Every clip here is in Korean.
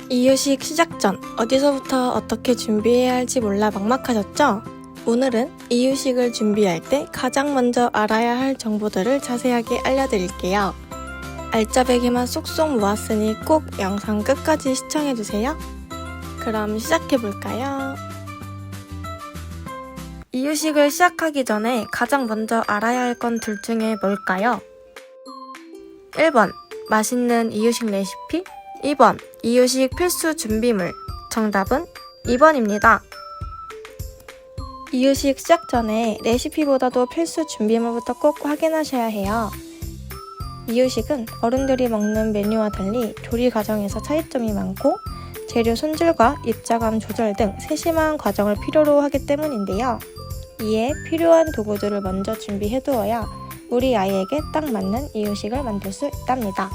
이유식 시작 전 어디서부터 어떻게 준비해야 할지 몰라 막막하셨죠? 오늘은 이유식을 준비할 때 가장 먼저 알아야 할 정보들을 자세하게 알려드릴게요. 알짜배기만 쏙쏙 모았으니 꼭 영상 끝까지 시청해주세요. 그럼 시작해볼까요? 이유식을 시작하기 전에 가장 먼저 알아야 할 건 둘 중에 뭘까요? 1번 맛있는 이유식 레시피, 2번 이유식 필수 준비물. 정답은 2번입니다. 이유식 시작 전에 레시피보다도 필수 준비물부터 꼭 확인하셔야 해요. 이유식은 어른들이 먹는 메뉴와 달리 조리 과정에서 차이점이 많고 재료 손질과 입자감 조절 등 세심한 과정을 필요로 하기 때문인데요. 이에 필요한 도구들을 먼저 준비해두어야 우리 아이에게 딱 맞는 이유식을 만들 수 있답니다.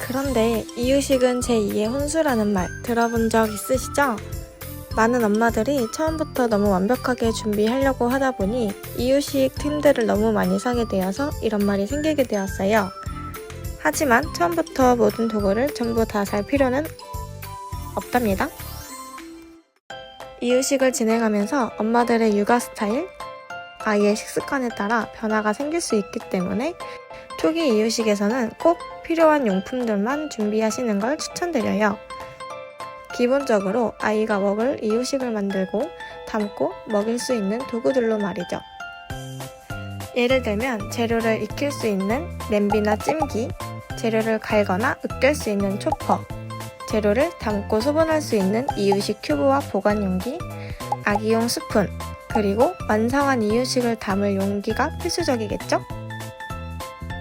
그런데 이유식은 제2의 혼수라는 말 들어본 적 있으시죠? 많은 엄마들이 처음부터 너무 완벽하게 준비하려고 하다 보니 이유식 틴들을 너무 많이 사게 되어서 이런 말이 생기게 되었어요. 하지만 처음부터 모든 도구를 전부 다 살 필요는 없답니다. 이유식을 진행하면서 엄마들의 육아 스타일, 아이의 식습관에 따라 변화가 생길 수 있기 때문에 초기 이유식에서는 꼭 필요한 용품들만 준비하시는 걸 추천드려요. 기본적으로 아이가 먹을 이유식을 만들고 담고 먹일 수 있는 도구들로 말이죠. 예를 들면 재료를 익힐 수 있는 냄비나 찜기, 재료를 갈거나 으깰 수 있는 초퍼, 재료를 담고 소분할 수 있는 이유식 큐브와 보관 용기, 아기용 스푼, 그리고 완성한 이유식을 담을 용기가 필수적이겠죠?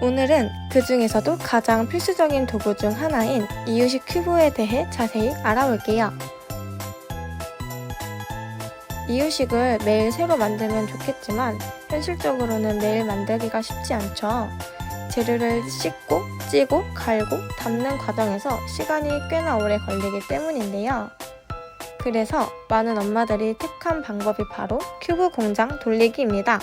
오늘은 그 중에서도 가장 필수적인 도구 중 하나인 이유식 큐브에 대해 자세히 알아볼게요. 이유식을 매일 새로 만들면 좋겠지만 현실적으로는 매일 만들기가 쉽지 않죠. 재료를 씻고, 찌고, 갈고, 담는 과정에서 시간이 꽤나 오래 걸리기 때문인데요. 그래서 많은 엄마들이 택한 방법이 바로 큐브 공장 돌리기입니다.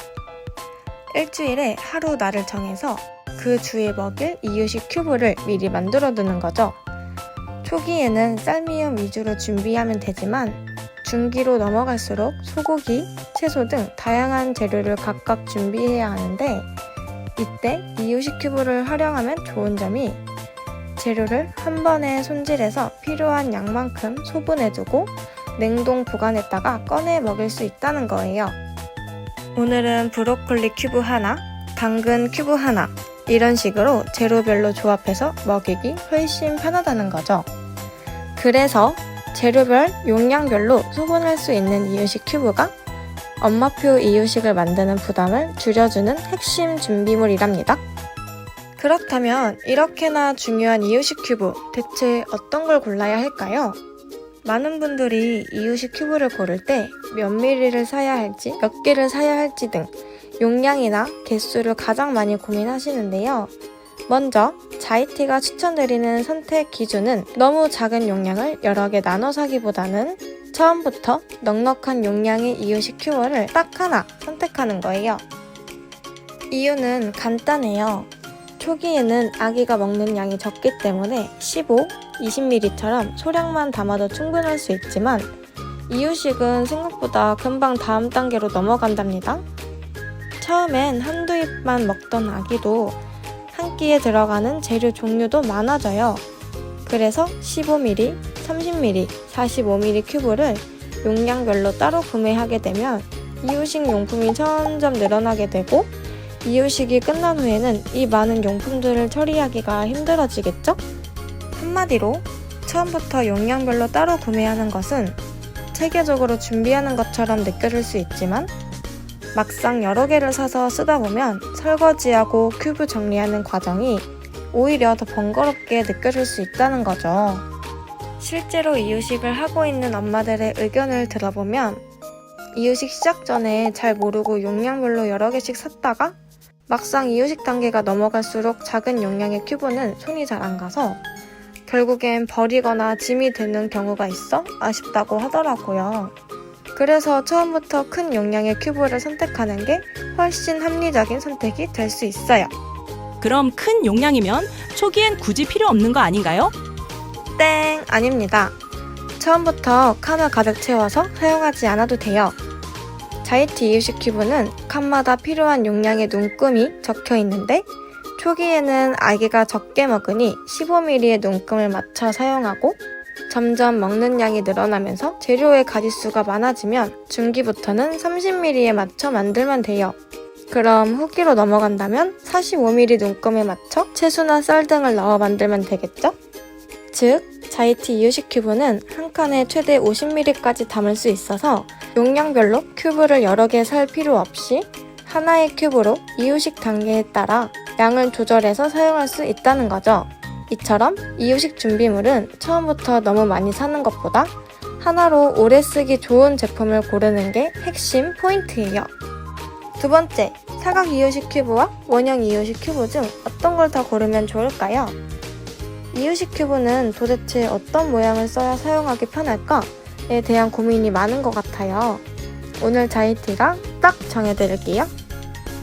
일주일에 하루 날을 정해서 그 주에 먹일 이유식 큐브를 미리 만들어 두는 거죠. 초기에는 쌀미음 위주로 준비하면 되지만 중기로 넘어갈수록 소고기, 채소 등 다양한 재료를 각각 준비해야 하는데 이때 이유식 큐브를 활용하면 좋은 점이 재료를 한 번에 손질해서 필요한 양만큼 소분해두고 냉동 보관했다가 꺼내 먹일 수 있다는 거예요. 오늘은 브로콜리 큐브 하나, 당근 큐브 하나 이런 식으로 재료별로 조합해서 먹이기 훨씬 편하다는 거죠. 그래서 재료별, 용량별로 소분할 수 있는 이유식 큐브가 엄마표 이유식을 만드는 부담을 줄여주는 핵심 준비물이랍니다. 그렇다면 이렇게나 중요한 이유식 큐브, 대체 어떤 걸 골라야 할까요? 많은 분들이 이유식 큐브를 고를 때 몇 미리를 사야 할지, 몇 개를 사야 할지 등 용량이나 개수를 가장 많이 고민하시는데요. 먼저 자이티가 추천드리는 선택 기준은 너무 작은 용량을 여러 개 나눠 사기보다는 처음부터 넉넉한 용량의 이유식 큐브를 딱 하나 선택하는 거예요. 이유는 간단해요. 초기에는 아기가 먹는 양이 적기 때문에 15, 20ml처럼 소량만 담아도 충분할 수 있지만 이유식은 생각보다 금방 다음 단계로 넘어간답니다. 처음엔 한두 입만 먹던 아기도 한 끼에 들어가는 재료 종류도 많아져요. 그래서 15ml, 30ml, 45ml 큐브를 용량별로 따로 구매하게 되면 이유식 용품이 점점 늘어나게 되고 이유식이 끝난 후에는 이 많은 용품들을 처리하기가 힘들어지겠죠? 한마디로 처음부터 용량별로 따로 구매하는 것은 체계적으로 준비하는 것처럼 느껴질 수 있지만 막상 여러 개를 사서 쓰다 보면 설거지하고 큐브 정리하는 과정이 오히려 더 번거롭게 느껴질 수 있다는 거죠. 실제로 이유식을 하고 있는 엄마들의 의견을 들어보면 이유식 시작 전에 잘 모르고 용량별로 여러 개씩 샀다가 막상 이유식 단계가 넘어갈수록 작은 용량의 큐브는 손이 잘 안 가서 결국엔 버리거나 짐이 되는 경우가 있어 아쉽다고 하더라고요. 그래서 처음부터 큰 용량의 큐브를 선택하는 게 훨씬 합리적인 선택이 될 수 있어요. 그럼 큰 용량이면 초기엔 굳이 필요 없는 거 아닌가요? 땡! 아닙니다. 처음부터 칸을 가득 채워서 사용하지 않아도 돼요. 자이티 이유식 큐브는 칸마다 필요한 용량의 눈금이 적혀 있는데 초기에는 아기가 적게 먹으니 15ml의 눈금을 맞춰 사용하고 점점 먹는 양이 늘어나면서 재료의 가짓수가 많아지면 중기부터는 30ml에 맞춰 만들면 돼요. 그럼 후기로 넘어간다면 45ml 눈금에 맞춰 채소나 쌀 등을 넣어 만들면 되겠죠? 즉, 자이티 이유식 큐브는 한 칸에 최대 50ml까지 담을 수 있어서 용량별로 큐브를 여러 개 살 필요 없이 하나의 큐브로 이유식 단계에 따라 양을 조절해서 사용할 수 있다는 거죠. 이처럼 이유식 준비물은 처음부터 너무 많이 사는 것보다 하나로 오래 쓰기 좋은 제품을 고르는 게 핵심 포인트예요. 두 번째, 사각 이유식 큐브와 원형 이유식 큐브 중 어떤 걸 더 고르면 좋을까요? 이유식 큐브는 도대체 어떤 모양을 써야 사용하기 편할까에 대한 고민이 많은 것 같아요. 오늘 자이티가 딱 정해드릴게요.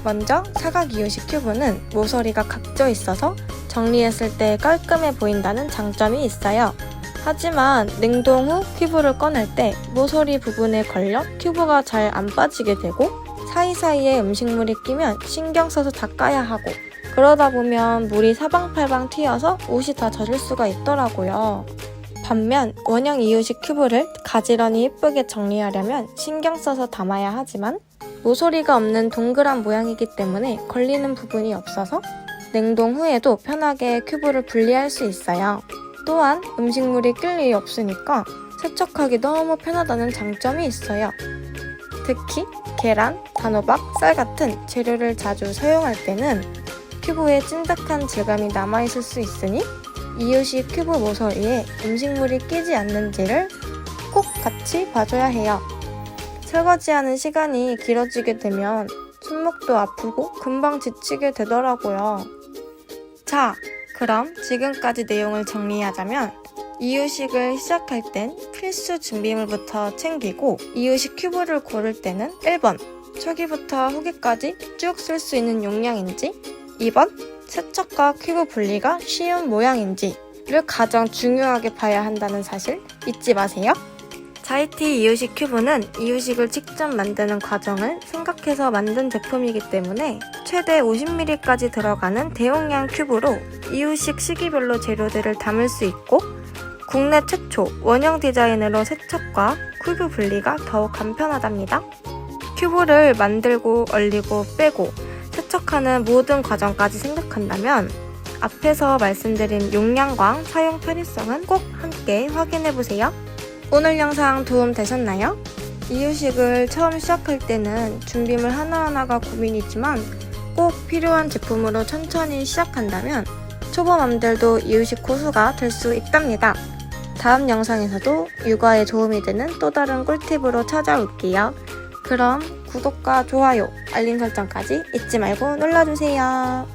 먼저 사각 이유식 큐브는 모서리가 각져 있어서 정리했을 때 깔끔해 보인다는 장점이 있어요. 하지만 냉동 후 큐브를 꺼낼 때 모서리 부분에 걸려 큐브가 잘 안 빠지게 되고 사이사이에 음식물이 끼면 신경 써서 닦아야 하고 그러다 보면 물이 사방팔방 튀어서 옷이 다 젖을 수가 있더라고요. 반면 원형 이유식 큐브를 가지런히 예쁘게 정리하려면 신경 써서 담아야 하지만 모서리가 없는 동그란 모양이기 때문에 걸리는 부분이 없어서 냉동 후에도 편하게 큐브를 분리할 수 있어요. 또한 음식물이 낄 일이 없으니까 세척하기 너무 편하다는 장점이 있어요. 특히 계란, 단호박, 쌀 같은 재료를 자주 사용할 때는 큐브에 찐득한 질감이 남아있을 수 있으니 이유식 큐브 모서리에 음식물이 끼지 않는지를 꼭 같이 봐줘야 해요. 설거지하는 시간이 길어지게 되면 손목도 아프고 금방 지치게 되더라고요. 자, 그럼 지금까지 내용을 정리하자면 이유식을 시작할 땐 필수 준비물부터 챙기고 이유식 큐브를 고를 때는 1번, 초기부터 후기까지 쭉 쓸 수 있는 용량인지 2번, 세척과 큐브 분리가 쉬운 모양인지를 가장 중요하게 봐야 한다는 사실 잊지 마세요. 자이티 이유식 큐브는 이유식을 직접 만드는 과정을 생각해서 만든 제품이기 때문에 최대 50ml까지 들어가는 대용량 큐브로 이유식 시기별로 재료들을 담을 수 있고 국내 최초 원형 디자인으로 세척과 큐브 분리가 더욱 간편하답니다. 큐브를 만들고 얼리고 빼고 세척하는 모든 과정까지 생각한다면 앞에서 말씀드린 용량과 사용 편의성은 꼭 함께 확인해보세요. 오늘 영상 도움 되셨나요? 이유식을 처음 시작할 때는 준비물 하나하나가 고민이지만 꼭 필요한 제품으로 천천히 시작한다면 초보맘들도 이유식 고수가 될 수 있답니다. 다음 영상에서도 육아에 도움이 되는 또 다른 꿀팁으로 찾아올게요. 그럼 구독과 좋아요, 알림 설정까지 잊지 말고 눌러주세요.